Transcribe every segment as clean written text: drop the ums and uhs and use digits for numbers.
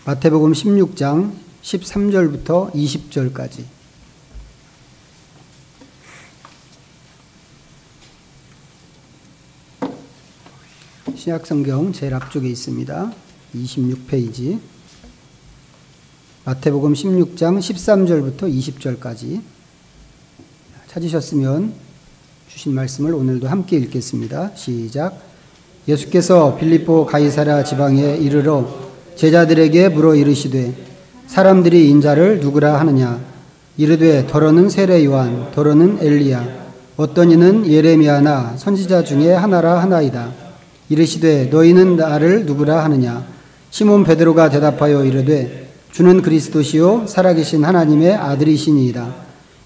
마태복음 16장 13절부터 20절까지. 신약성경 제일 앞쪽에 있습니다. 26페이지. 마태복음 16장 13절부터 20절까지. 찾으셨으면 주신 말씀을 오늘도 함께 읽겠습니다. 시작. 예수께서 빌립보 가이사랴 지방에 이르러 제자들에게 물어 이르시되 사람들이 인자를 누구라 하느냐. 이르되 더러는 세례 요한, 더러는 엘리야, 어떤 이는 예레미야나 선지자 중에 하나라 하나이다. 이르시되 너희는 나를 누구라 하느냐. 시몬 베드로가 대답하여 이르되 주는 그리스도시요 살아계신 하나님의 아들이시니이다.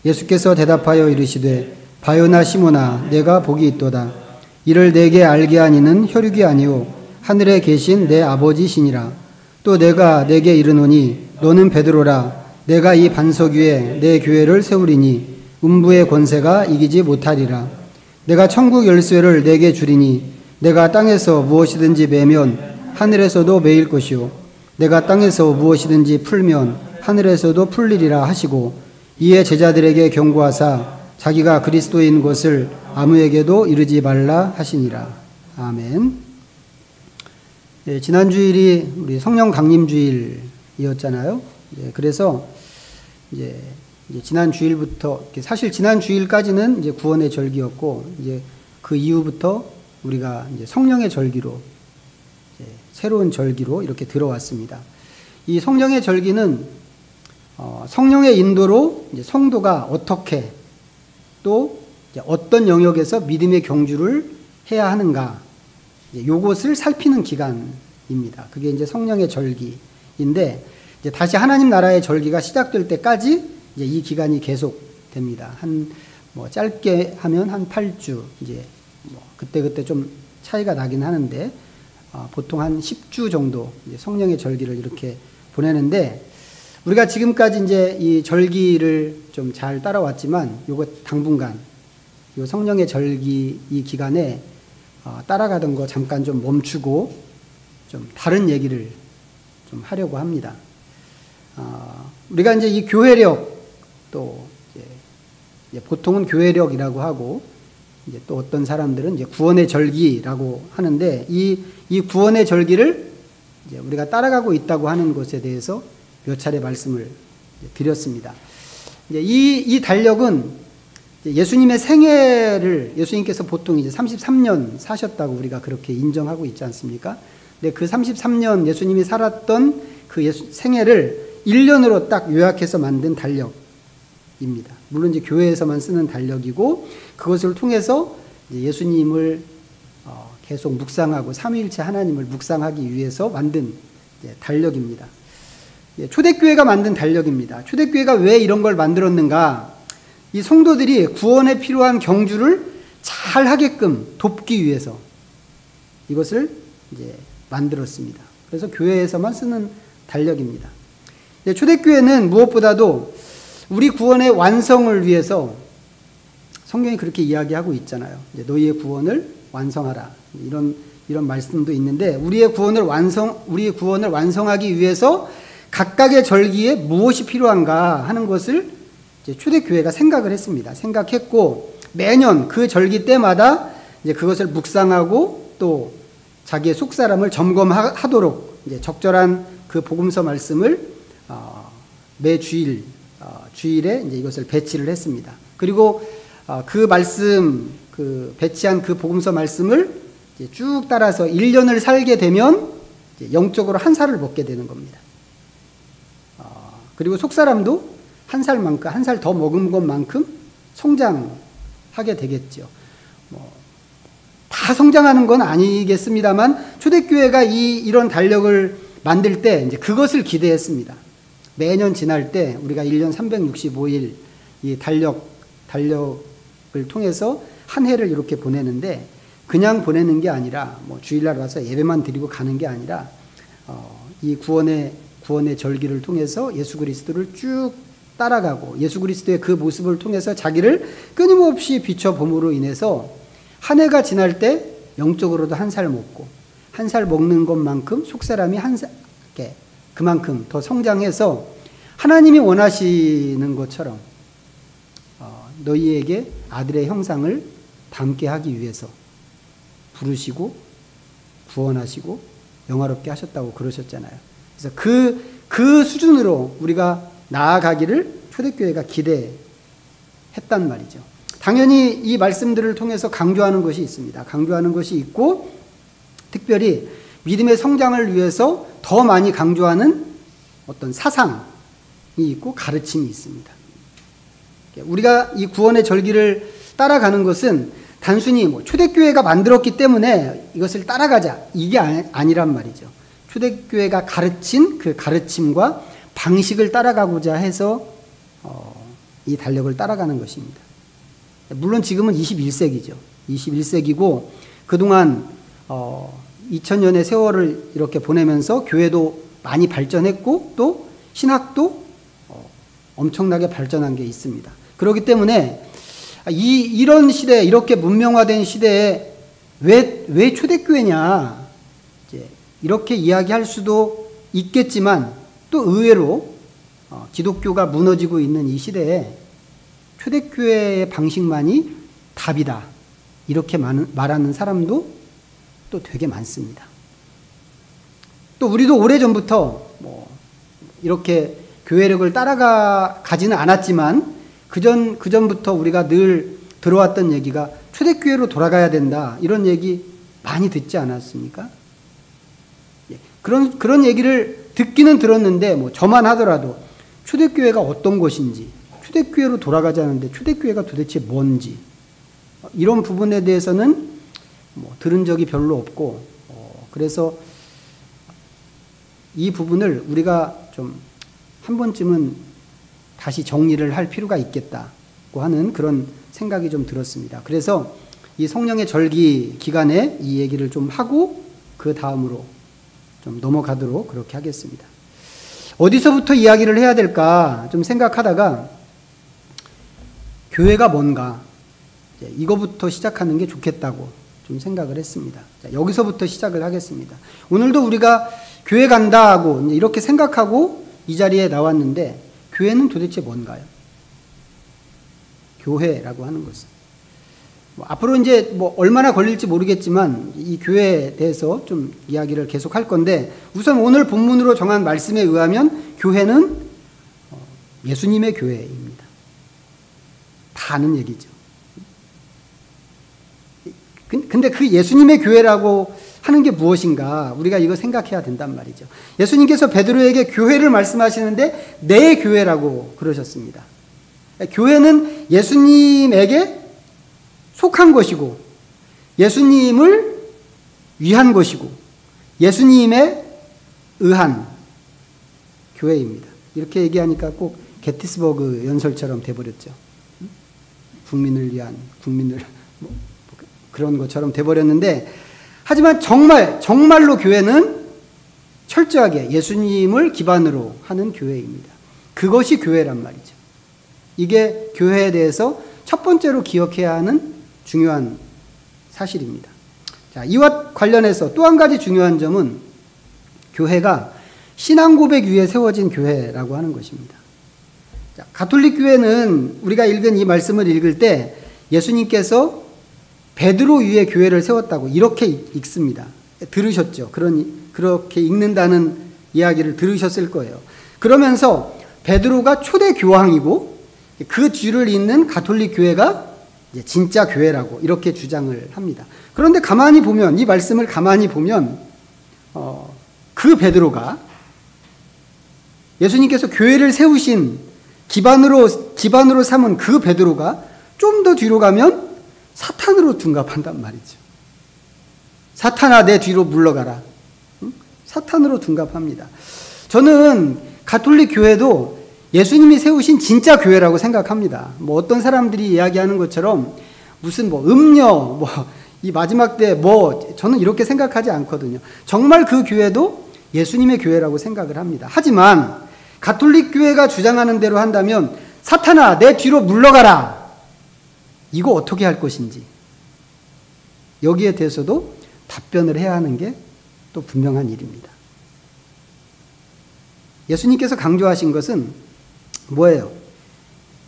예수께서 대답하여 이르시되 바요나 시몬아, 내가 복이 있도다. 이를 내게 알게 하니는 혈육이 아니요 하늘에 계신 내 아버지시니라. 또 내가 내게 이르노니 너는 베드로라. 내가 이 반석 위에 내 교회를 세우리니 음부의 권세가 이기지 못하리라. 내가 천국 열쇠를 내게 주리니 내가 땅에서 무엇이든지 매면 하늘에서도 매일 것이요 내가 땅에서 무엇이든지 풀면 하늘에서도 풀리리라 하시고, 이에 제자들에게 경고하사 자기가 그리스도인 것을 아무에게도 이르지 말라 하시니라. 아멘. 네, 지난 주일이 우리 성령 강림 주일이었잖아요. 네, 그래서 이제 지난 주일부터, 사실 지난 주일까지는 이제 구원의 절기였고, 이제 그 이후부터 우리가 이제 성령의 절기로, 이제 새로운 절기로 이렇게 들어왔습니다. 이 성령의 절기는 성령의 인도로 이제 성도가 어떻게 또 어떤 영역에서 믿음의 경주를 해야 하는가, 요것을 살피는 기간입니다. 그게 이제 성령의 절기인데, 이제 다시 하나님 나라의 절기가 시작될 때까지 이제 이 기간이 계속됩니다. 짧게 하면 한 8주, 이제 그때 좀 차이가 나긴 하는데, 보통 한 10주 정도 이제 성령의 절기를 이렇게 보내는데, 우리가 지금까지 이제 이 절기를 좀 잘 따라왔지만, 요거 당분간, 요 성령의 절기 이 기간에 따라가던 거 잠깐 좀 멈추고 좀 다른 얘기를 좀 하려고 합니다. 우리가 이제 이 교회력, 또 이제 보통은 교회력이라고 하고, 이제 또 어떤 사람들은 이제 구원의 절기라고 하는데, 이 구원의 절기를 이제 우리가 따라가고 있다고 하는 것에 대해서 몇 차례 말씀을 드렸습니다. 이제 이 달력은 예수님의 생애를, 예수님께서 보통 이제 33년 사셨다고 우리가 그렇게 인정하고 있지 않습니까? 근데 그 33년 예수님이 살았던 그 생애를 1년으로 딱 요약해서 만든 달력입니다. 물론 이제 교회에서만 쓰는 달력이고, 그것을 통해서 이제 예수님을 계속 묵상하고 삼위일체 하나님을 묵상하기 위해서 만든 달력입니다. 초대교회가 만든 달력입니다. 초대교회가 왜 이런 걸 만들었는가? 이 성도들이 구원에 필요한 경주를 잘 하게끔 돕기 위해서 이것을 이제 만들었습니다. 그래서 교회에서만 쓰는 달력입니다. 초대교회는 무엇보다도 우리 구원의 완성을 위해서, 성경이 그렇게 이야기하고 있잖아요. 이제 너희의 구원을 완성하라. 이런 말씀도 있는데, 우리의 구원을 완성하기 위해서 각각의 절기에 무엇이 필요한가 하는 것을 이제 초대교회가 생각을 했습니다. 생각했고, 매년 그 절기 때마다 이제 그것을 묵상하고 또 자기의 속사람을 점검하도록 이제 적절한 그 복음서 말씀을 매 주일에 이제 이것을 배치를 했습니다. 그리고 그 말씀, 그 배치한 그 복음서 말씀을 이제 쭉 따라서 1년을 살게 되면 이제 영적으로 한 살을 먹게 되는 겁니다. 그리고 속사람도 한 살 더 먹은 것만큼 성장하게 되겠죠. 다 성장하는 건 아니겠습니다만, 초대교회가 이런 달력을 만들 때 이제 그것을 기대했습니다. 매년 지날 때 우리가 1년 365일 이 달력을 통해서 한 해를 이렇게 보내는데, 그냥 보내는 게 아니라 주일날 와서 예배만 드리고 가는 게 아니라 이 구원의 절기를 통해서 예수 그리스도를 쭉 따라가고, 예수 그리스도의 그 모습을 통해서 자기를 끊임없이 비춰봄으로 인해서 한 해가 지날 때 영적으로도 한 살 먹고, 한 살 먹는 것만큼 속사람이 그만큼 더 성장해서 하나님이 원하시는 것처럼 너희에게 아들의 형상을 닮게 하기 위해서 부르시고 구원하시고 영화롭게 하셨다고 그러셨잖아요. 그래서 그 수준으로 우리가 나아가기를 초대교회가 기대했단 말이죠. 당연히 이 말씀들을 통해서 강조하는 것이 있습니다. 강조하는 것이 있고 특별히 믿음의 성장을 위해서 더 많이 강조하는 어떤 사상이 있고 가르침이 있습니다. 우리가 이 구원의 절기를 따라가는 것은 단순히 초대교회가 만들었기 때문에 이것을 따라가자 이게 아니란 말이죠. 초대교회가 가르친 그 가르침과 방식을 따라가고자 해서 이 달력을 따라가는 것입니다. 물론 지금은 21세기죠. 21세기고 그동안 2000년의 세월을 이렇게 보내면서 교회도 많이 발전했고 또 신학도 엄청나게 발전한 게 있습니다. 그렇기 때문에 이런 시대, 이렇게 문명화된 시대에 왜 초대교회냐 이렇게 이야기할 수도 있겠지만 또 의외로 기독교가 무너지고 있는 이 시대에 초대교회의 방식만이 답이다 이렇게 말하는 사람도 또 되게 많습니다. 또 우리도 오래전부터 이렇게 교회력을 따라가지는 않았지만 그전부터 우리가 늘 들어왔던 얘기가 초대교회로 돌아가야 된다 이런 얘기 많이 듣지 않았습니까? 그런 얘기를 듣기는 들었는데 저만 하더라도 초대교회가 어떤 것인지 초대교회로 돌아가자는데 초대교회가 도대체 뭔지 이런 부분에 대해서는 들은 적이 별로 없고 그래서 이 부분을 우리가 좀 한 번쯤은 다시 정리를 할 필요가 있겠다고 하는 그런 생각이 좀 들었습니다. 그래서 이 성령의 절기 기간에 이 얘기를 좀 하고 그 다음으로 좀 넘어가도록 그렇게 하겠습니다. 어디서부터 이야기를 해야 될까 좀 생각하다가 교회가 뭔가 이거부터 시작하는 게 좋겠다고 좀 생각을 했습니다. 자, 여기서부터 시작을 하겠습니다. 오늘도 우리가 교회 간다 하고 이렇게 생각하고 이 자리에 나왔는데 교회는 도대체 뭔가요? 교회라고 하는 것은 앞으로 이제 얼마나 걸릴지 모르겠지만 이 교회에 대해서 좀 이야기를 계속 할 건데 우선 오늘 본문으로 정한 말씀에 의하면 교회는 예수님의 교회입니다. 다 아는 얘기죠. 근데 그 예수님의 교회라고 하는 게 무엇인가 우리가 이거 생각해야 된단 말이죠. 예수님께서 베드로에게 교회를 말씀하시는데 내 교회라고 그러셨습니다. 교회는 예수님에게 속한 것이고 예수님을 위한 것이고 예수님에 의한 교회입니다. 이렇게 얘기하니까 꼭 게티스버그 연설처럼 돼버렸죠. 국민을 위한 국민을 그런 것처럼 돼버렸는데 하지만 정말로 교회는 철저하게 예수님을 기반으로 하는 교회입니다. 그것이 교회란 말이죠. 이게 교회에 대해서 첫 번째로 기억해야 하는 중요한 사실입니다. 자, 이와 관련해서 또 한 가지 중요한 점은 교회가 신앙 고백 위에 세워진 교회라고 하는 것입니다. 자, 가톨릭 교회는 우리가 읽은 이 말씀을 읽을 때 예수님께서 베드로 위에 교회를 세웠다고 이렇게 읽습니다. 들으셨죠? 그렇게 읽는다는 이야기를 들으셨을 거예요. 그러면서 베드로가 초대 교황이고 그 뒤를 잇는 가톨릭 교회가 진짜 교회라고 이렇게 주장을 합니다. 그런데 가만히 보면 이 말씀을 가만히 보면 그 베드로가 예수님께서 교회를 세우신 기반으로 삼은 그 베드로가 좀 더 뒤로 가면 사탄으로 둔갑한단 말이죠. 사탄아 내 뒤로 물러가라. 사탄으로 둔갑합니다. 저는 가톨릭 교회도 예수님이 세우신 진짜 교회라고 생각합니다. 어떤 사람들이 이야기하는 것처럼 무슨 음료 이 마지막 때 저는 이렇게 생각하지 않거든요. 정말 그 교회도 예수님의 교회라고 생각을 합니다. 하지만 가톨릭 교회가 주장하는 대로 한다면 사탄아 내 뒤로 물러가라. 이거 어떻게 할 것인지 여기에 대해서도 답변을 해야 하는 게 또 분명한 일입니다. 예수님께서 강조하신 것은 뭐예요?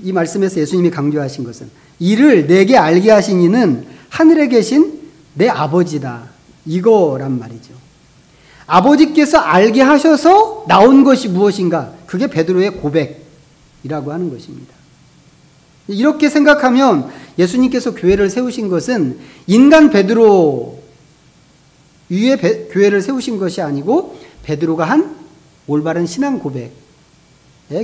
이 말씀에서 예수님이 강조하신 것은 이를 내게 알게 하신 이는 하늘에 계신 내 아버지다. 이거란 말이죠. 아버지께서 알게 하셔서 나온 것이 무엇인가? 그게 베드로의 고백이라고 하는 것입니다. 이렇게 생각하면 예수님께서 교회를 세우신 것은 인간 베드로 위에 교회를 세우신 것이 아니고 베드로가 한 올바른 신앙 고백의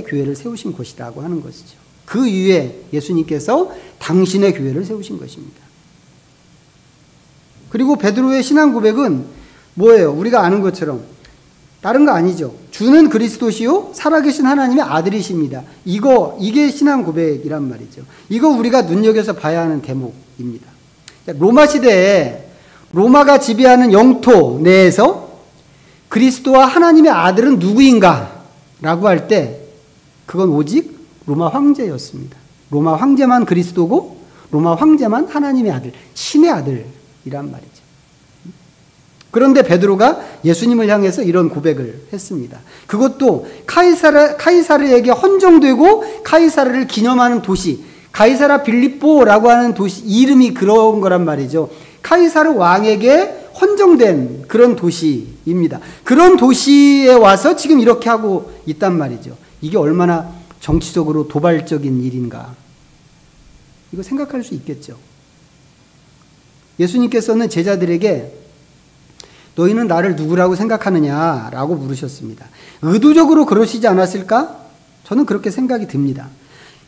교회를 세우신 것이라고 하는 것이죠. 그 위에 예수님께서 당신의 교회를 세우신 것입니다. 그리고 베드로의 신앙 고백은 뭐예요? 우리가 아는 것처럼 다른 거 아니죠. 주는 그리스도시요 살아계신 하나님의 아들이십니다. 이게 신앙 고백이란 말이죠. 이거 우리가 눈여겨서 봐야 하는 대목입니다. 로마 시대에 로마가 지배하는 영토 내에서 그리스도와 하나님의 아들은 누구인가? 라고 할 때 그건 오직 로마 황제였습니다. 로마 황제만 그리스도고 로마 황제만 하나님의 아들, 신의 아들이란 말이죠. 그런데 베드로가 예수님을 향해서 이런 고백을 했습니다. 그것도 카이사르에게 헌정되고 카이사르를 기념하는 도시, 가이사라 빌립보라고 하는 도시 이름이 그런 거란 말이죠. 카이사르 왕에게 헌정된 그런 도시입니다. 그런 도시에 와서 지금 이렇게 하고 있단 말이죠. 이게 얼마나 정치적으로 도발적인 일인가. 이거 생각할 수 있겠죠. 예수님께서는 제자들에게 너희는 나를 누구라고 생각하느냐라고 물으셨습니다. 의도적으로 그러시지 않았을까? 저는 그렇게 생각이 듭니다.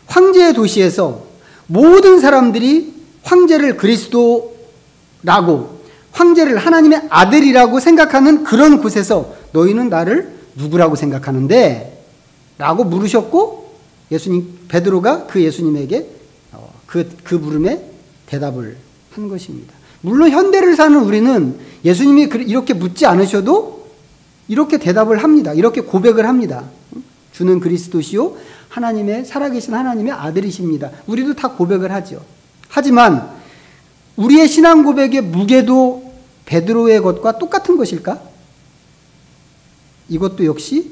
황제의 도시에서 모든 사람들이 황제를 그리스도라고 황제를 하나님의 아들이라고 생각하는 그런 곳에서 너희는 나를 누구라고 생각하는데? 라고 물으셨고 베드로가 그 예수님에게 그 물음에 대답을 한 것입니다. 물론 현대를 사는 우리는 예수님이 이렇게 묻지 않으셔도 이렇게 대답을 합니다. 이렇게 고백을 합니다. 주는 그리스도시요 하나님의 살아계신 하나님의 아들이십니다. 우리도 다 고백을 하죠. 하지만 우리의 신앙 고백의 무게도 베드로의 것과 똑같은 것일까? 이것도 역시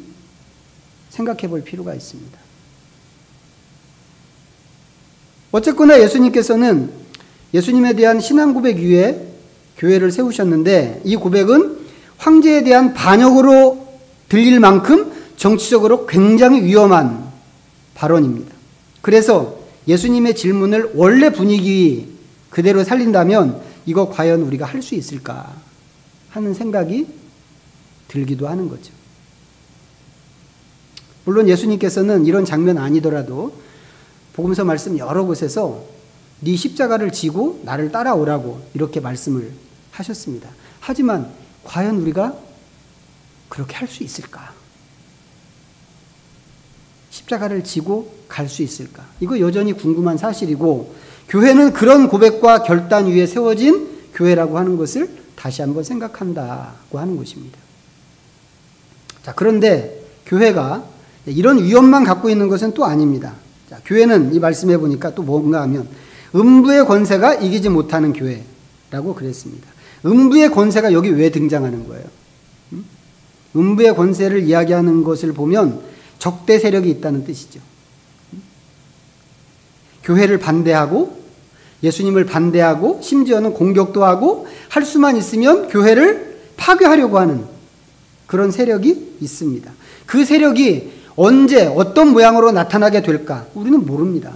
생각해 볼 필요가 있습니다. 어쨌거나 예수님께서는 예수님에 대한 신앙 고백 위에 교회를 세우셨는데 이 고백은 황제에 대한 반역으로 들릴 만큼 정치적으로 굉장히 위험한 발언입니다. 그래서 예수님의 질문을 원래 분위기 그대로 살린다면 이거 과연 우리가 할 수 있을까 하는 생각이 들기도 하는 거죠. 물론 예수님께서는 이런 장면 아니더라도 복음서 말씀 여러 곳에서 네 십자가를 지고 나를 따라오라고 이렇게 말씀을 하셨습니다. 하지만 과연 우리가 그렇게 할 수 있을까? 십자가를 지고 갈 수 있을까? 이거 여전히 궁금한 사실이고 교회는 그런 고백과 결단 위에 세워진 교회라고 하는 것을 다시 한번 생각한다고 하는 것입니다. 자, 그런데 교회가 이런 위험만 갖고 있는 것은 또 아닙니다. 자, 교회는 이 말씀해 보니까 또 뭔가 하면 음부의 권세가 이기지 못하는 교회라고 그랬습니다. 음부의 권세가 여기 왜 등장하는 거예요? 음부의 권세를 이야기하는 것을 보면 적대 세력이 있다는 뜻이죠. 교회를 반대하고 예수님을 반대하고 심지어는 공격도 하고 할 수만 있으면 교회를 파괴하려고 하는 그런 세력이 있습니다. 그 세력이 언제 어떤 모양으로 나타나게 될까? 우리는 모릅니다.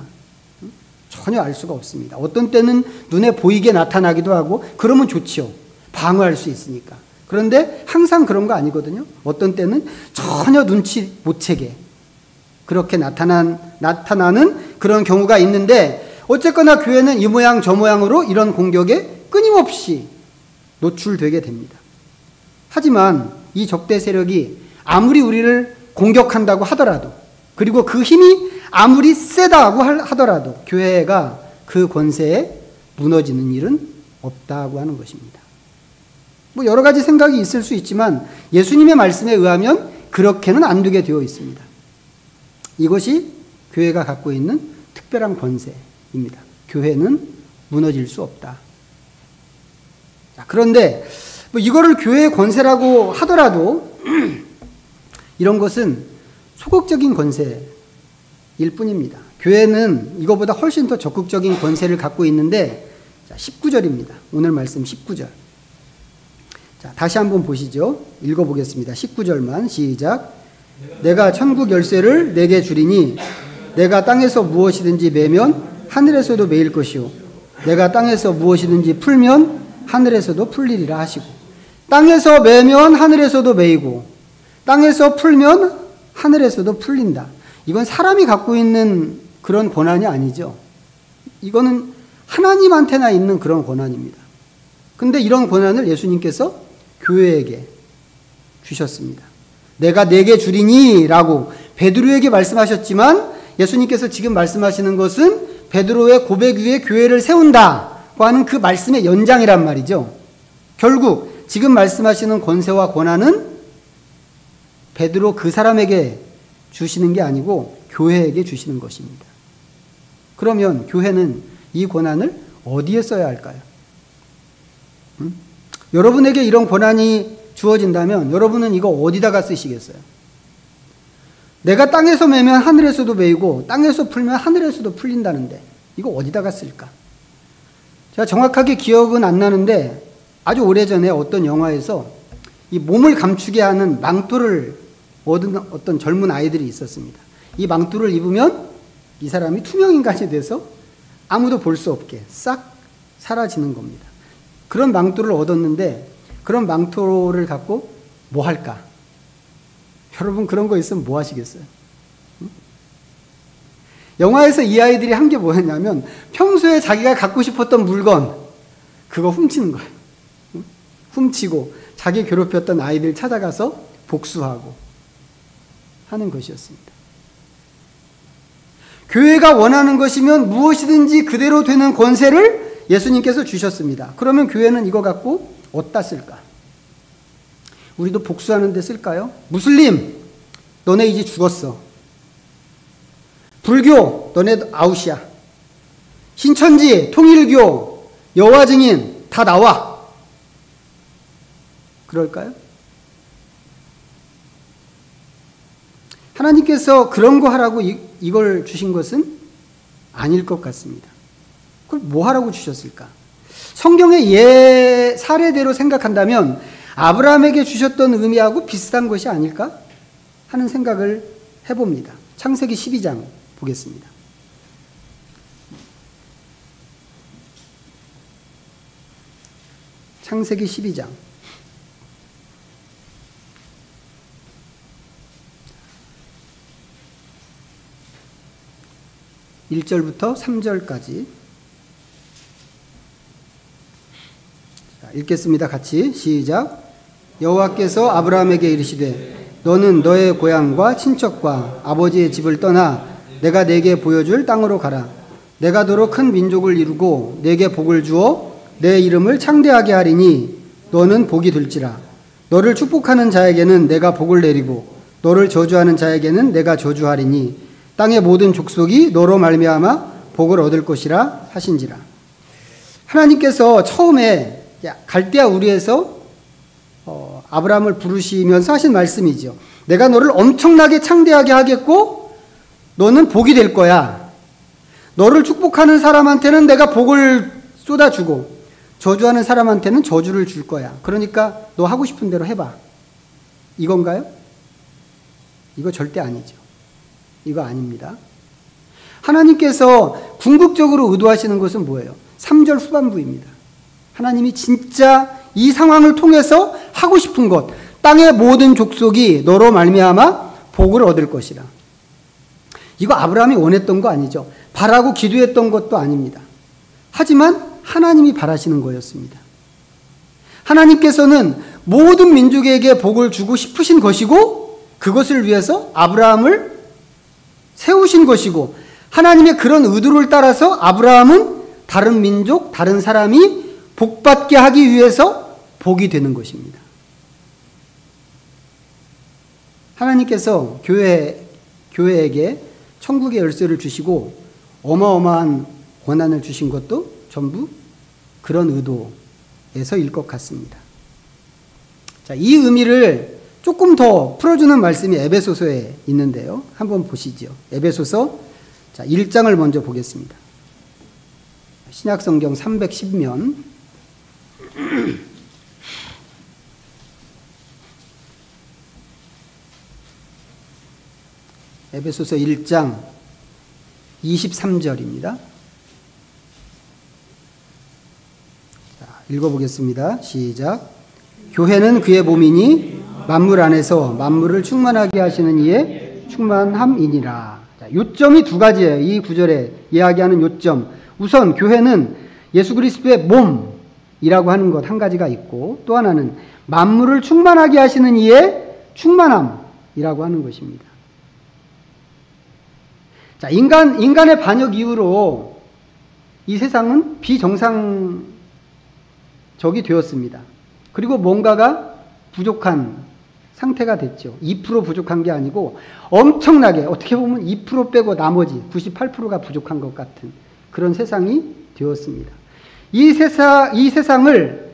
전혀 알 수가 없습니다. 어떤 때는 눈에 보이게 나타나기도 하고 그러면 좋지요. 방어할 수 있으니까. 그런데 항상 그런 거 아니거든요. 어떤 때는 전혀 눈치 못 채게 그렇게 나타나는 그런 경우가 있는데 어쨌거나 교회는 이 모양 저 모양으로 이런 공격에 끊임없이 노출되게 됩니다. 하지만 이 적대 세력이 아무리 우리를 공격한다고 하더라도 그리고 그 힘이 아무리 세다고 하더라도 교회가 그 권세에 무너지는 일은 없다고 하는 것입니다. 뭐 여러 가지 생각이 있을 수 있지만 예수님의 말씀에 의하면 그렇게는 안 되게 되어 있습니다. 이것이 교회가 갖고 있는 특별한 권세입니다. 교회는 무너질 수 없다. 자, 그런데 뭐 이거를 교회의 권세라고 하더라도 이런 것은 소극적인 권세일 뿐입니다. 교회는 이거보다 훨씬 더 적극적인 권세를 갖고 있는데, 자, 19절입니다. 오늘 말씀 19절. 자, 다시 한번 보시죠. 읽어보겠습니다. 19절만 시작. 내가 천국 열쇠를 내게 주리니 내가 땅에서 무엇이든지 매면 하늘에서도 매일 것이요 내가 땅에서 무엇이든지 풀면 하늘에서도 풀리리라 하시고, 땅에서 매면 하늘에서도 매이고 땅에서 풀면 하늘에서도 풀린다. 이건 사람이 갖고 있는 그런 권한이 아니죠. 이거는 하나님한테나 있는 그런 권한입니다. 근데 이런 권한을 예수님께서 교회에게 주셨습니다. 내가 내게 주리니 라고 베드로에게 말씀하셨지만, 예수님께서 지금 말씀하시는 것은 베드로의 고백 위에 교회를 세운다고 하는 그 말씀의 연장이란 말이죠. 결국 지금 말씀하시는 권세와 권한은 베드로 그 사람에게 주시는 게 아니고 교회에게 주시는 것입니다. 그러면 교회는 이 권한을 어디에 써야 할까요? 여러분에게 이런 권한이 주어진다면 여러분은 이거 어디다가 쓰시겠어요? 내가 땅에서 매면 하늘에서도 매이고 땅에서 풀면 하늘에서도 풀린다는데 이거 어디다가 쓸까? 제가 정확하게 기억은 안 나는데 아주 오래전에 어떤 영화에서 이 몸을 감추게 하는 망토를 얻은 어떤 젊은 아이들이 있었습니다. 이 망토를 입으면 이 사람이 투명인간이 돼서 아무도 볼 수 없게 싹 사라지는 겁니다. 그런 망토를 얻었는데 그런 망토를 갖고 뭐 할까? 여러분 그런 거 있으면 뭐 하시겠어요? 영화에서 이 아이들이 한 게 뭐였냐면 평소에 자기가 갖고 싶었던 물건 그거 훔치는 거예요. 훔치고 자기 괴롭혔던 아이들 찾아가서 복수하고 하는 것이었습니다. 교회가 원하는 것이면 무엇이든지 그대로 되는 권세를 예수님께서 주셨습니다. 그러면 교회는 이거 갖고 어디다 쓸까? 우리도 복수하는 데 쓸까요? 무슬림, 너네 이제 죽었어. 불교, 너네 아웃이야. 신천지, 통일교, 여호와 증인 다 나와. 그럴까요? 하나님께서 그런 거 하라고 이걸 주신 것은 아닐 것 같습니다. 그걸 뭐 하라고 주셨을까? 성경의 사례대로 생각한다면 아브라함에게 주셨던 의미하고 비슷한 것이 아닐까 하는 생각을 해봅니다. 창세기 12장 보겠습니다. 창세기 12장 1절부터 3절까지 읽겠습니다. 같이 시작. 여호와께서 아브라함에게 이르시되 너는 너의 고향과 친척과 아버지의 집을 떠나 내가 내게 보여줄 땅으로 가라. 내가 도로 큰 민족을 이루고 내게 복을 주어 내 이름을 창대하게 하리니 너는 복이 될지라. 너를 축복하는 자에게는 내가 복을 내리고 너를 저주하는 자에게는 내가 저주하리니 땅의 모든 족속이 너로 말미암아 복을 얻을 것이라 하신지라. 하나님께서 처음에 갈대아 우리에서 아브라함을 부르시면서 하신 말씀이죠. 내가 너를 엄청나게 창대하게 하겠고 너는 복이 될 거야. 너를 축복하는 사람한테는 내가 복을 쏟아주고 저주하는 사람한테는 저주를 줄 거야. 그러니까 너 하고 싶은 대로 해봐. 이건가요? 이거 절대 아니죠. 이거 아닙니다. 하나님께서 궁극적으로 의도하시는 것은 뭐예요? 3절 후반부입니다. 하나님이 진짜 이 상황을 통해서 하고 싶은 것, 땅의 모든 족속이 너로 말미암아 복을 얻을 것이라. 이거 아브라함이 원했던 거 아니죠. 바라고 기도했던 것도 아닙니다. 하지만 하나님이 바라시는 거였습니다. 하나님께서는 모든 민족에게 복을 주고 싶으신 것이고 그것을 위해서 아브라함을 세우신 것이고 하나님의 그런 의도를 따라서 아브라함은 다른 민족, 다른 사람이 복받게 하기 위해서 복이 되는 것입니다. 하나님께서 교회에게 천국의 열쇠를 주시고 어마어마한 권한을 주신 것도 전부 그런 의도에서일 것 같습니다. 자, 이 의미를 조금 더 풀어주는 말씀이 에베소서에 있는데요. 한번 보시죠. 에베소서 1장을 먼저 보겠습니다. 신약성경 310면 에베소서 1장 23절입니다. 읽어보겠습니다. 시작. 교회는 그의 몸이니 만물 안에서 만물을 충만하게 하시는 이의 충만함이니라. 요점이 두 가지예요. 이 구절에 이야기하는 요점. 우선 교회는 예수 그리스도의 몸이라고 하는 것 한 가지가 있고, 또 하나는 만물을 충만하게 하시는 이의 충만함이라고 하는 것입니다. 자, 인간의 반역 이후로 이 세상은 비정상적이 되었습니다. 그리고 뭔가가 부족한 상태가 됐죠. 2% 부족한 게 아니고 엄청나게, 어떻게 보면 2% 빼고 나머지 98%가 부족한 것 같은 그런 세상이 되었습니다. 이 세상을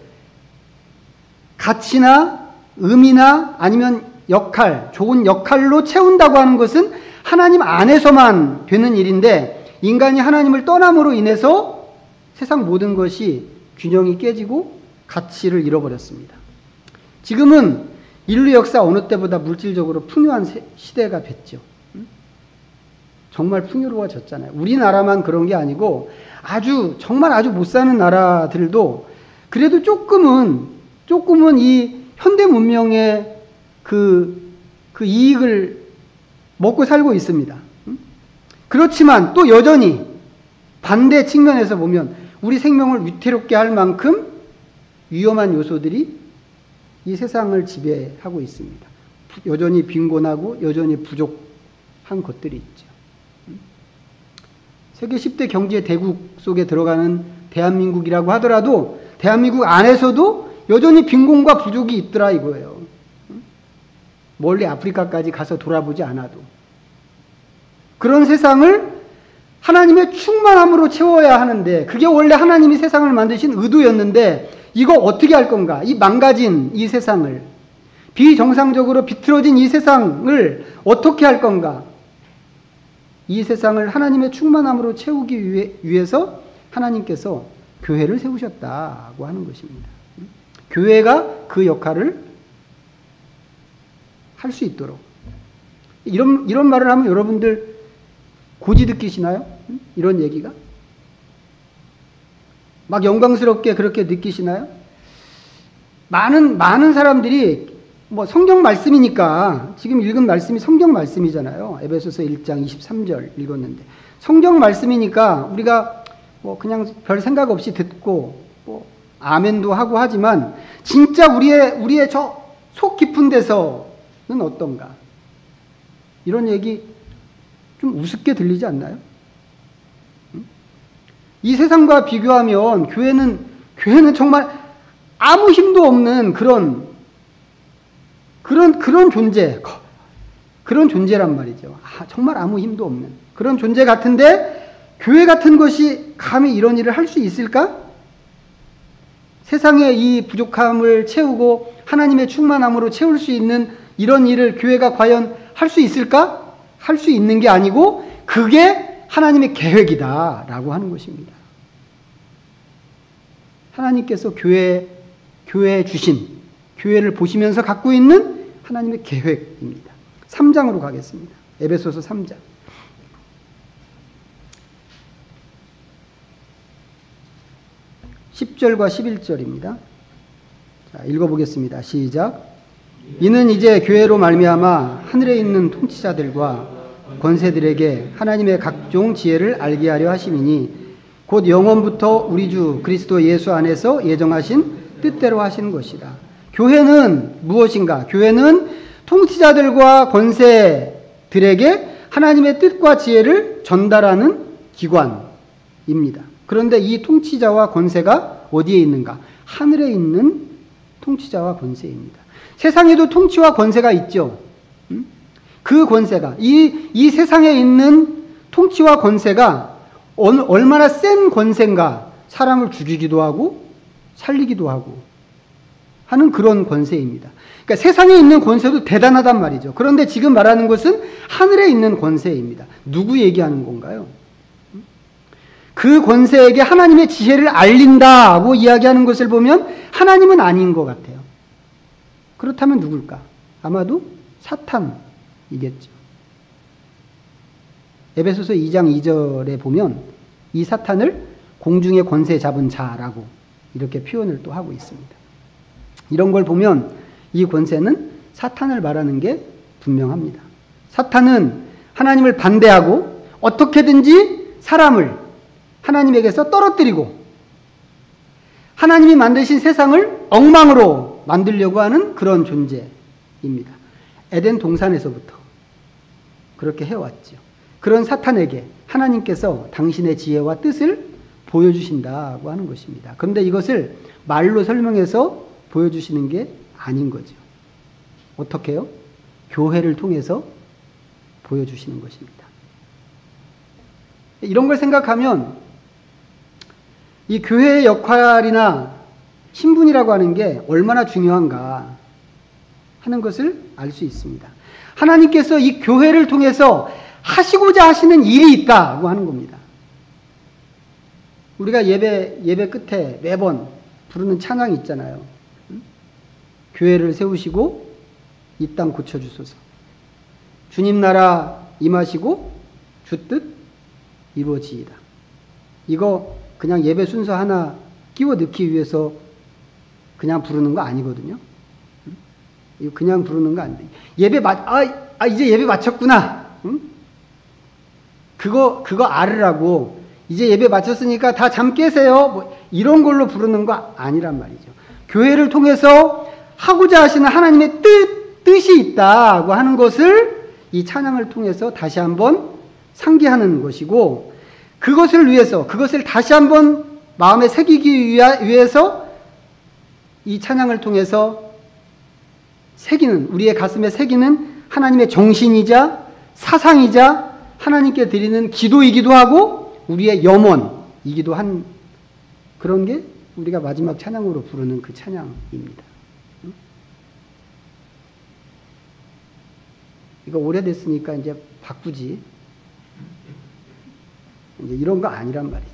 가치나 의미나 아니면 역할, 좋은 역할로 채운다고 하는 것은 하나님 안에서만 되는 일인데, 인간이 하나님을 떠남으로 인해서 세상 모든 것이 균형이 깨지고 가치를 잃어버렸습니다. 지금은 인류 역사 어느 때보다 물질적으로 풍요한 시대가 됐죠. 정말 풍요로워졌잖아요. 우리나라만 그런 게 아니고 정말 아주 못 사는 나라들도 그래도 조금은 이 현대 문명의 그 이익을 먹고 살고 있습니다. 그렇지만 또 여전히 반대 측면에서 보면 우리 생명을 위태롭게 할 만큼 위험한 요소들이 이 세상을 지배하고 있습니다. 여전히 빈곤하고 여전히 부족한 것들이 있죠. 세계 10대 경제 대국 속에 들어가는 대한민국이라고 하더라도 대한민국 안에서도 여전히 빈곤과 부족이 있더라 이거예요. 멀리 아프리카까지 가서 돌아보지 않아도. 그런 세상을 하나님의 충만함으로 채워야 하는데, 그게 원래 하나님이 세상을 만드신 의도였는데 이거 어떻게 할 건가? 이 망가진 이 세상을, 비정상적으로 비틀어진 이 세상을 어떻게 할 건가? 이 세상을 하나님의 충만함으로 채우기 위해서 하나님께서 교회를 세우셨다고 하는 것입니다. 교회가 그 역할을 할 수 있도록. 이런 말을 하면 여러분들 고지 느끼시나요? 이런 얘기가? 막 영광스럽게 그렇게 느끼시나요? 많은 사람들이 성경 말씀이니까, 지금 읽은 말씀이 성경 말씀이잖아요. 에베소서 1장 23절 읽었는데, 성경 말씀이니까 우리가 그냥 별 생각 없이 듣고 아멘도 하고 하지만, 진짜 우리의 저 속 깊은 데서는 어떤가? 이런 얘기 좀 우습게 들리지 않나요? 이 세상과 비교하면 교회는 정말 아무 힘도 없는 그런 존재란 말이죠. 정말 아무 힘도 없는 그런 존재 같은데, 교회 같은 것이 감히 이런 일을 할 수 있을까? 세상의 이 부족함을 채우고 하나님의 충만함으로 채울 수 있는 이런 일을 교회가 과연 할 수 있을까? 할 수 있는 게 아니고 그게 하나님의 계획이다라고 하는 것입니다. 하나님께서 교회에 주신, 교회를 보시면서 갖고 있는 하나님의 계획입니다. 3장으로 가겠습니다. 에베소서 3장. 10절과 11절입니다. 자, 읽어보겠습니다. 시작. 이는 이제 교회로 말미암아 하늘에 있는 통치자들과 권세들에게 하나님의 각종 지혜를 알게 하려 하심이니, 곧 영원부터 우리 주 그리스도 예수 안에서 예정하신 뜻대로 하시는 것이라. 교회는 무엇인가? 교회는 통치자들과 권세들에게 하나님의 뜻과 지혜를 전달하는 기관입니다. 그런데 이 통치자와 권세가 어디에 있는가? 하늘에 있는 통치자와 권세입니다. 세상에도 통치와 권세가 있죠. 그 권세가, 이 세상에 있는 통치와 권세가 얼마나 센 권세인가? 사람을 죽이기도 하고 살리기도 하고 하는 그런 권세입니다. 그러니까 세상에 있는 권세도 대단하단 말이죠. 그런데 지금 말하는 것은 하늘에 있는 권세입니다. 누구 얘기하는 건가요? 그 권세에게 하나님의 지혜를 알린다고 이야기하는 것을 보면 하나님은 아닌 것 같아요. 그렇다면 누굴까? 아마도 사탄이겠죠. 에베소서 2장 2절에 보면 이 사탄을 공중의 권세 잡은 자라고 이렇게 표현을 또 하고 있습니다. 이런 걸 보면 이 권세는 사탄을 말하는 게 분명합니다. 사탄은 하나님을 반대하고 어떻게든지 사람을 하나님에게서 떨어뜨리고 하나님이 만드신 세상을 엉망으로 만들려고 하는 그런 존재입니다. 에덴 동산에서부터 그렇게 해왔죠. 그런 사탄에게 하나님께서 당신의 지혜와 뜻을 보여주신다고 하는 것입니다. 그런데 이것을 말로 설명해서 보여주시는 게 아닌 거죠. 어떻게요? 교회를 통해서 보여주시는 것입니다. 이런 걸 생각하면 이 교회의 역할이나 신분이라고 하는 게 얼마나 중요한가 하는 것을 알 수 있습니다. 하나님께서 이 교회를 통해서 하시고자 하시는 일이 있다고 하는 겁니다. 우리가 예배 끝에 매번 부르는 찬양이 있잖아요. 교회를 세우시고 이 땅 고쳐주소서. 주님 나라 임하시고 주 뜻 이루어지이다. 이거 그냥 예배 순서 하나 끼워 넣기 위해서 그냥 부르는 거 아니거든요. 이거 그냥 부르는 거 아닌데. 이제 예배 마쳤구나. 그거 알으라고. 이제 예배 마쳤으니까 다 잠 깨세요. 뭐 이런 걸로 부르는 거 아니란 말이죠. 교회를 통해서 하고자 하시는 하나님의 뜻이 있다고 하는 것을 이 찬양을 통해서 다시 한번 상기하는 것이고, 그것을 위해서, 그것을 다시 한번 마음에 새기기 위해서 이 찬양을 통해서 우리의 가슴에 새기는 하나님의 정신이자 사상이자 하나님께 드리는 기도이기도 하고 우리의 염원이기도 한 그런 게 우리가 마지막 찬양으로 부르는 그 찬양입니다. 이거 오래됐으니까 이제 바꾸지. 이제 이런 거 아니란 말이죠.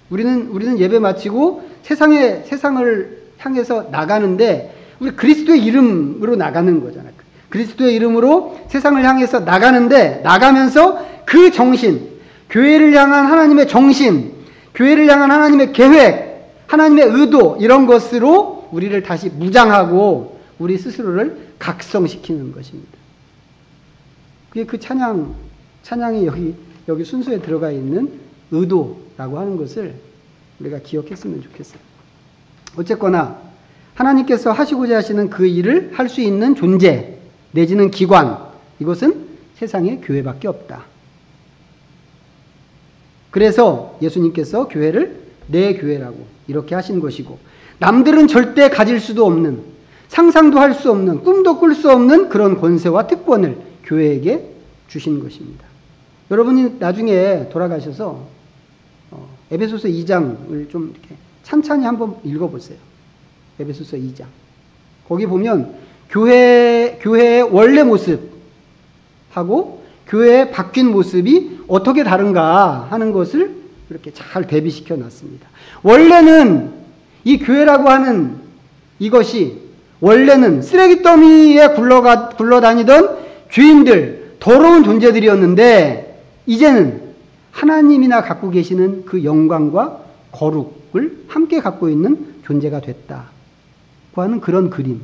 우리는 예배 마치고 세상을 향해서 나가는데 우리 그리스도의 이름으로 나가는 거잖아요. 그리스도의 이름으로 세상을 향해서 나가는데 나가면서 그 정신, 교회를 향한 하나님의 정신, 교회를 향한 하나님의 계획, 하나님의 의도 이런 것으로 우리를 다시 무장하고 우리 스스로를 각성시키는 것입니다. 그게 그 찬양이 여기 순서에 들어가 있는 의도라고 하는 것을 우리가 기억했으면 좋겠어요. 어쨌거나 하나님께서 하시고자 하시는 그 일을 할 수 있는 존재 내지는 기관, 이것은 세상에 교회밖에 없다. 그래서 예수님께서 교회를 내 교회라고 이렇게 하신 것이고, 남들은 절대 가질 수도 없는, 상상도 할 수 없는, 꿈도 꿀 수 없는 그런 권세와 특권을 교회에게 주신 것입니다. 여러분이 나중에 돌아가셔서 에베소서 2장을 좀 이렇게 찬찬히 한번 읽어보세요. 에베소서 2장. 거기 보면 교회의 원래 모습하고 교회의 바뀐 모습이 어떻게 다른가 하는 것을 이렇게 잘 대비시켜 놨습니다. 원래는 이 교회라고 하는 이것이 원래는 쓰레기 더미에 굴러다니던 죄인들, 더러운 존재들이었는데 이제는 하나님이나 갖고 계시는 그 영광과 거룩을 함께 갖고 있는 존재가 됐다고 하는 그런 그림으로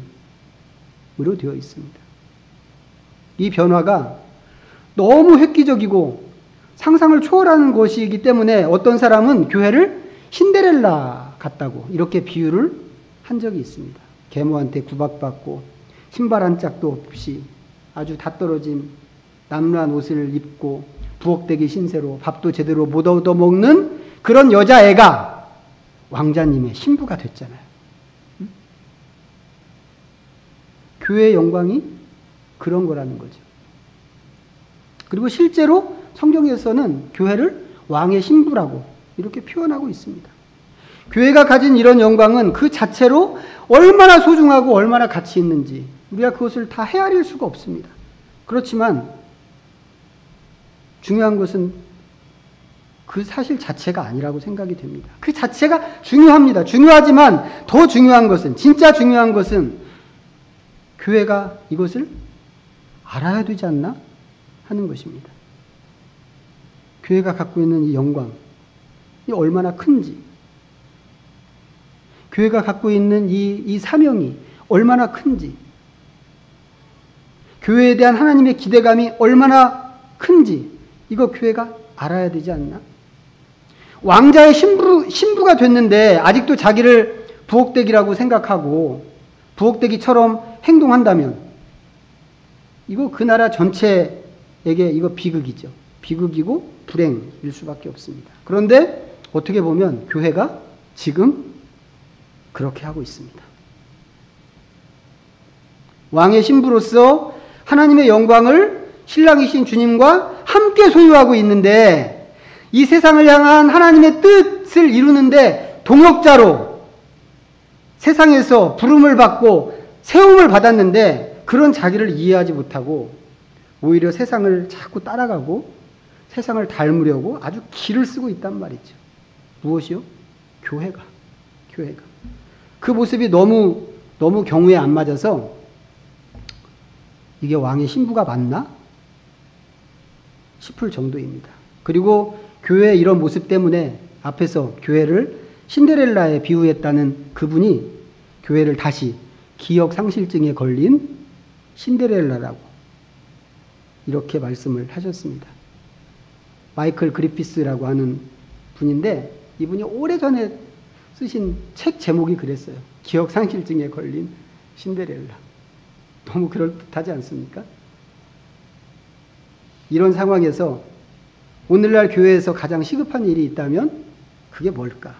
되어 있습니다. 이 변화가 너무 획기적이고 상상을 초월하는 것이기 때문에 어떤 사람은 교회를 신데렐라 같다고 이렇게 비유를 한 적이 있습니다. 계모한테 구박받고 신발 한 짝도 없이 아주 다 떨어진 남루한 옷을 입고 부엌대기 신세로 밥도 제대로 못 얻어먹는 그런 여자애가 왕자님의 신부가 됐잖아요. 교회의 영광이 그런 거라는 거죠. 그리고 실제로 성경에서는 교회를 왕의 신부라고 이렇게 표현하고 있습니다. 교회가 가진 이런 영광은 그 자체로 얼마나 소중하고 얼마나 가치 있는지 우리가 그것을 다 헤아릴 수가 없습니다. 그렇지만 중요한 것은 그 사실 자체가 아니라고 생각이 됩니다. 그 자체가 중요합니다. 중요하지만 더 중요한 것은, 진짜 중요한 것은 교회가 이것을 알아야 되지 않나 하는 것입니다. 교회가 갖고 있는 이 영광, 이 얼마나 큰지, 교회가 갖고 있는 이 사명이 얼마나 큰지, 교회에 대한 하나님의 기대감이 얼마나 큰지, 이거 교회가 알아야 되지 않나? 왕자의 신부가 됐는데 아직도 자기를 부엌대기라고 생각하고 부엌대기처럼 행동한다면 이거 그 나라 전체에게 이거 비극이죠. 비극이고 불행일 수밖에 없습니다. 그런데 어떻게 보면 교회가 지금 그렇게 하고 있습니다. 왕의 신부로서 하나님의 영광을 신랑이신 주님과 함께 소유하고 있는데 이 세상을 향한 하나님의 뜻을 이루는데 동역자로 세상에서 부름을 받고 세움을 받았는데 그런 자기를 이해하지 못하고 오히려 세상을 자꾸 따라가고 세상을 닮으려고 아주 기를 쓰고 있단 말이죠. 무엇이요? 교회가. 그 모습이 너무 경우에 안 맞아서 이게 왕의 신부가 맞나? 싶을 정도입니다. 그리고 교회의 이런 모습 때문에 앞에서 교회를 신데렐라에 비유했다는 그분이 교회를 다시 기억상실증에 걸린 신데렐라라고 이렇게 말씀을 하셨습니다. 마이클 그리피스라고 하는 분인데 이분이 오래전에 쓰신 책 제목이 그랬어요. 기억상실증에 걸린 신데렐라. 너무 그럴듯하지 않습니까? 이런 상황에서 오늘날 교회에서 가장 시급한 일이 있다면 그게 뭘까?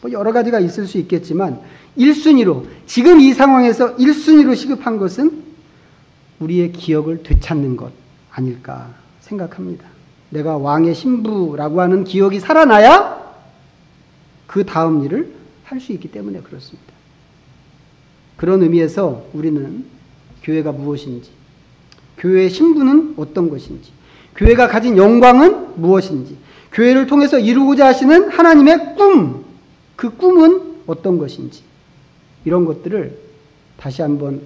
뭐 여러 가지가 있을 수 있겠지만 1순위로 지금 이 상황에서 1순위로 시급한 것은 우리의 기억을 되찾는 것 아닐까 생각합니다. 내가 왕의 신부라고 하는 기억이 살아나야 그 다음 일을 할 수 있기 때문에 그렇습니다. 그런 의미에서 우리는 교회가 무엇인지, 교회의 신부는 어떤 것인지, 교회가 가진 영광은 무엇인지, 교회를 통해서 이루고자 하시는 하나님의 꿈, 그 꿈은 어떤 것인지 이런 것들을 다시 한번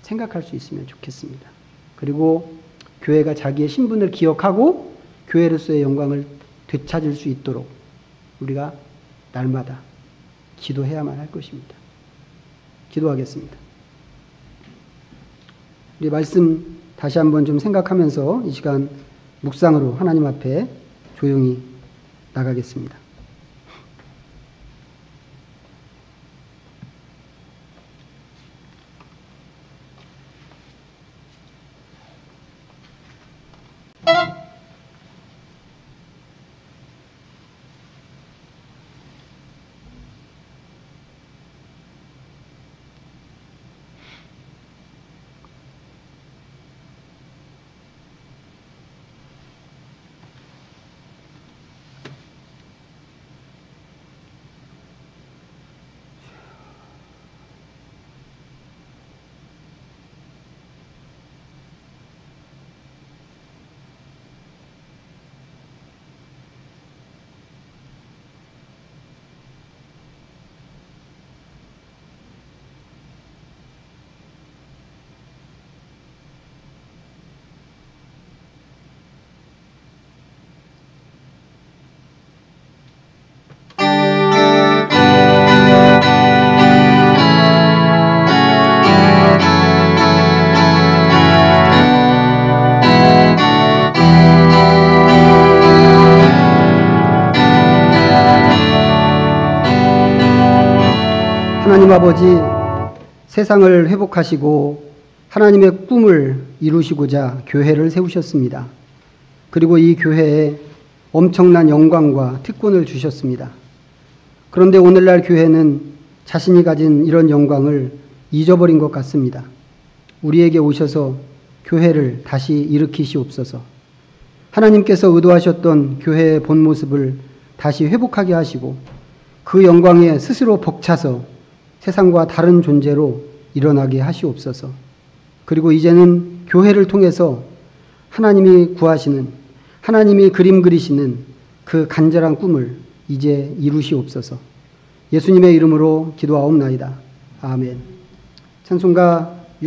생각할 수 있으면 좋겠습니다. 그리고 교회가 자기의 신분을 기억하고 교회로서의 영광을 되찾을 수 있도록 우리가 날마다 기도해야만 할 것입니다. 기도하겠습니다. 우리 말씀 다시 한번 좀 생각하면서 이 시간 묵상으로 하나님 앞에 조용히 나가겠습니다. 하나님 아버지, 세상을 회복하시고 하나님의 꿈을 이루시고자 교회를 세우셨습니다. 그리고 이 교회에 엄청난 영광과 특권을 주셨습니다. 그런데 오늘날 교회는 자신이 가진 이런 영광을 잊어버린 것 같습니다. 우리에게 오셔서 교회를 다시 일으키시옵소서. 하나님께서 의도하셨던 교회의 본 모습을 다시 회복하게 하시고 그 영광에 스스로 벅차서 세상과 다른 존재로 일어나게 하시옵소서. 그리고 이제는 교회를 통해서 하나님이 구하시는, 하나님이 그림 그리시는 그 간절한 꿈을 이제 이루시옵소서. 예수님의 이름으로 기도하옵나이다. 아멘. 찬송가